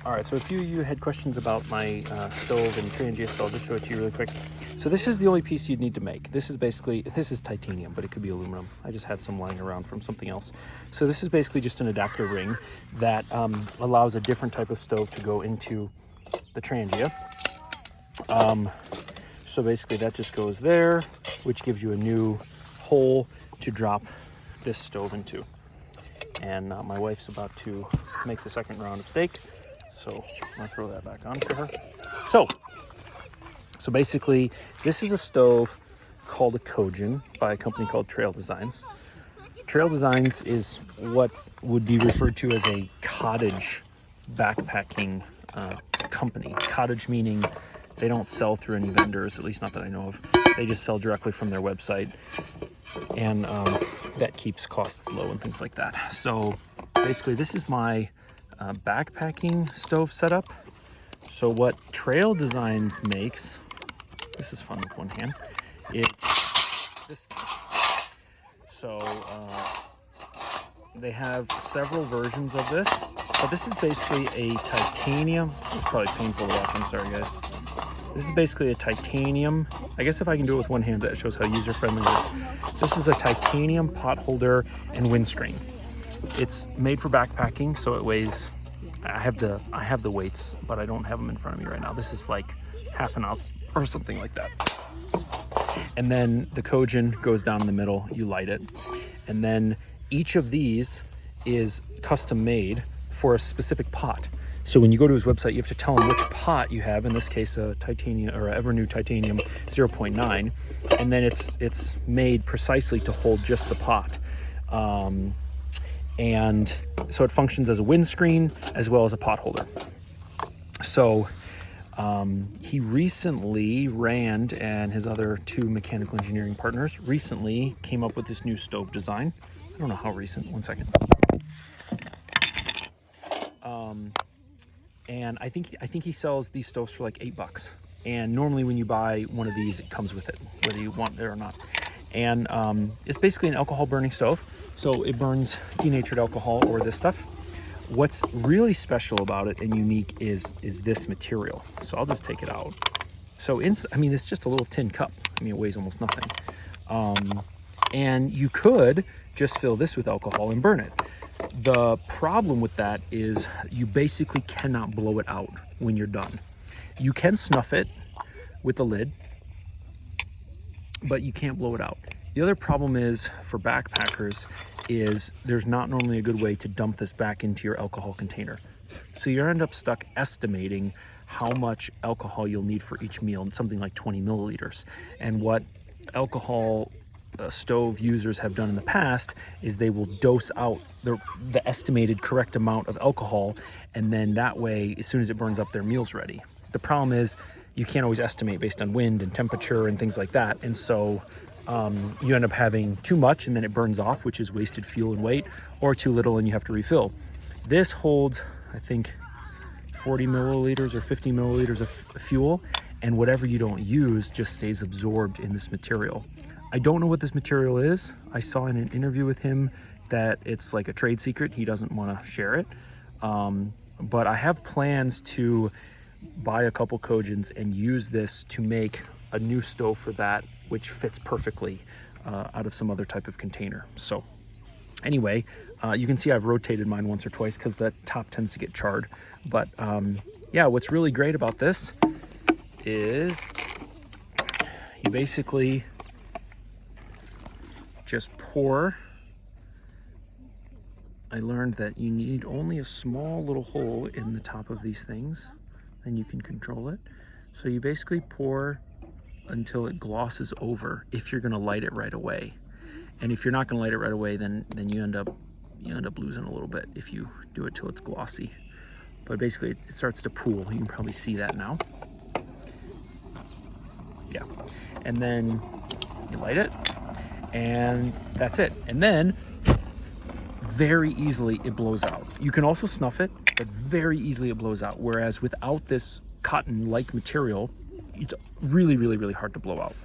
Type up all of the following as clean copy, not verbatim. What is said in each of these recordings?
All right, so a few of you had questions about my stove and Trangia, so I'll just show it to you really quick. So this is the only piece you'd need to make. This is titanium, but it could be aluminum. I just had some lying around from something else. So this is basically just an adapter ring that allows a different type of stove to go into the Trangia. So basically that just goes there, which gives you a new hole to drop this stove into. And my wife's about to make the second round of steak. So I'm gonna throw that back on for her. So basically, this is a stove called a Kojin by a company called Trail Designs. Trail Designs is what would be referred to as a cottage backpacking company. Cottage meaning they don't sell through any vendors, at least not that I know of. They just sell directly from their website, and that keeps costs low and things like that. So basically, this is my backpacking stove setup. So what Trail Designs makes, this is fun with one hand, is this thing. So they have several versions of this, but this is basically a titanium. It's probably painful to watch, I'm sorry guys. This is basically a titanium, I guess if I can do it with one hand, that shows how user-friendly it is. This is a titanium pot holder and windscreen. It's made for backpacking, so it weighs, I have the weights, but I don't have them in front of me right now. This is like half an ounce or something like that. And then the Kojin goes down in the middle, you light it. And then each of these is custom made for a specific pot. So when you go to his website, you have to tell him which pot you have, in this case a titanium or a Evernew titanium 0.9, and then it's made precisely to hold just the pot. And so it functions as a windscreen as well as a pot holder. So he recently, Rand and his other two mechanical engineering partners recently came up with this new stove design. I don't know how recent, one second. And I think he sells these stoves for like $8. And normally when you buy one of these, it comes with it, whether you want it or not. And it's basically an alcohol burning stove. So it burns denatured alcohol or this stuff. What's really special about it and unique is this material. So I'll just take it out. So I mean, it's just a little tin cup. I mean, it weighs almost nothing. And you could just fill this with alcohol and burn it. The problem with that is you basically cannot blow it out when you're done. You can snuff it with the lid, but you can't blow it out. The other problem is for backpackers is there's not normally a good way to dump this back into your alcohol container. So you end up stuck estimating how much alcohol you'll need for each meal, something like 20 milliliters. And what alcohol stove users have done in the past is they will dose out the estimated correct amount of alcohol, and then that way, as soon as it burns up, their meal's ready. The problem is you can't always estimate based on wind and temperature and things like that, and so you end up having too much and then it burns off, which is wasted fuel and weight, or too little and you have to refill. This holds, I think, 40 milliliters or 50 milliliters of fuel, and whatever you don't use just stays absorbed in this material. I don't know what this material is. I saw in an interview with him that it's like a trade secret. He doesn't want to share it. But I have plans to buy a couple Kojins and use this to make a new stove for that, which fits perfectly out of some other type of container. So anyway, you can see I've rotated mine once or twice because the top tends to get charred. But yeah, what's really great about this is you basically just pour. I learned that you need only a small little hole in the top of these things, then you can control it. So you basically pour until it glosses over if you're gonna light it right away. And if you're not gonna light it right away, then you end up losing a little bit if you do it till it's glossy. But basically it starts to pool. You can probably see that now. Yeah, and then you light it, and that's it. And then very easily it blows out. You can also snuff it, but very easily it blows out. Whereas without this cotton-like material, it's really, really, really hard to blow out.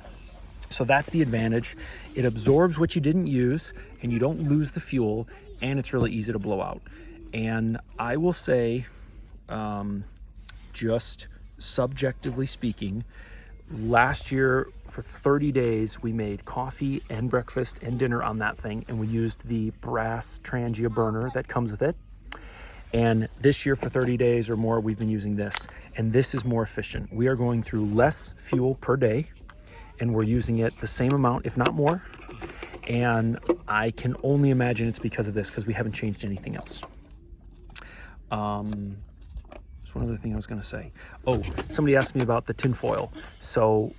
So that's the advantage. It absorbs what you didn't use and you don't lose the fuel, and it's really easy to blow out. And I will say just subjectively speaking, last year for 30 days, we made coffee and breakfast and dinner on that thing, and we used the brass Trangia burner that comes with it. And this year for 30 days or more, we've been using this, and this is more efficient. We are going through less fuel per day, and we're using it the same amount, if not more. And I can only imagine it's because of this, because we haven't changed anything else. There's one other thing I was going to say. Oh, somebody asked me about the tinfoil. So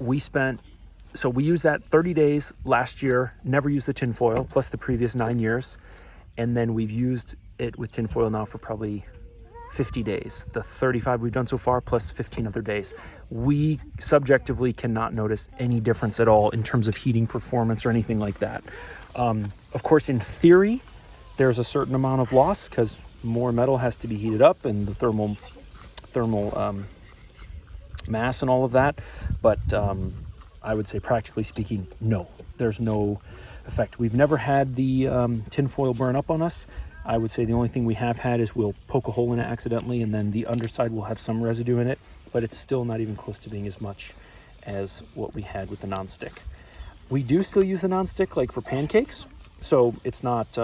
we used that 30 days last year, never used the tinfoil, plus the previous 9 years. And then we've used it with tinfoil now for probably 50 days. The 35 we've done so far, plus 15 other days. We subjectively cannot notice any difference at all in terms of heating performance or anything like that. Of course, in theory, there's a certain amount of loss because more metal has to be heated up and the thermal mass and all of that. But I would say, practically speaking, no, there's no effect. We've never had the tinfoil burn up on us. I would say the only thing we have had is we'll poke a hole in it accidentally, and then the underside will have some residue in it, but it's still not even close to being as much as what we had with the nonstick. We do still use the nonstick like for pancakes, so it's not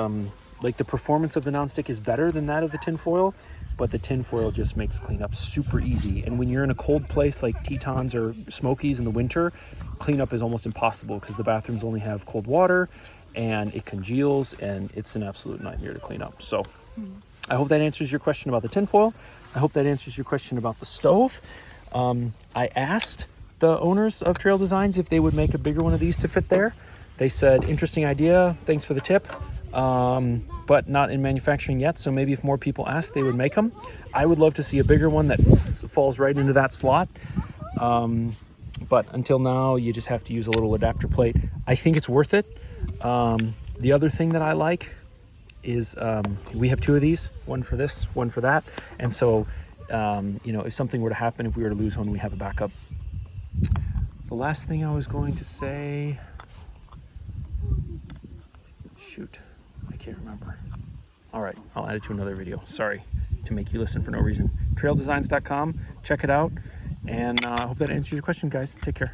like the performance of the nonstick is better than that of the tinfoil, but the tinfoil just makes cleanup super easy. And when you're in a cold place like Tetons or Smokies in the winter, cleanup is almost impossible because the bathrooms only have cold water and it congeals and it's an absolute nightmare to clean up. So I hope that answers your question about the tinfoil. I hope that answers your question about the stove. I asked the owners of Trail Designs if they would make a bigger one of these to fit there. They said, interesting idea, thanks for the tip, but not in manufacturing yet. So maybe if more people ask, they would make them. I would love to see a bigger one that falls right into that slot. But until now, you just have to use a little adapter plate. I think it's worth it. The other thing that I like is we have two of these, one for this, one for that. And so, you know, if something were to happen, if we were to lose one, we have a backup. The last thing I was going to say, shoot, I can't remember. All right, I'll add it to another video. Sorry to make you listen for no reason. Traildesigns.com, check it out. And I hope that answers your question, guys. Take care.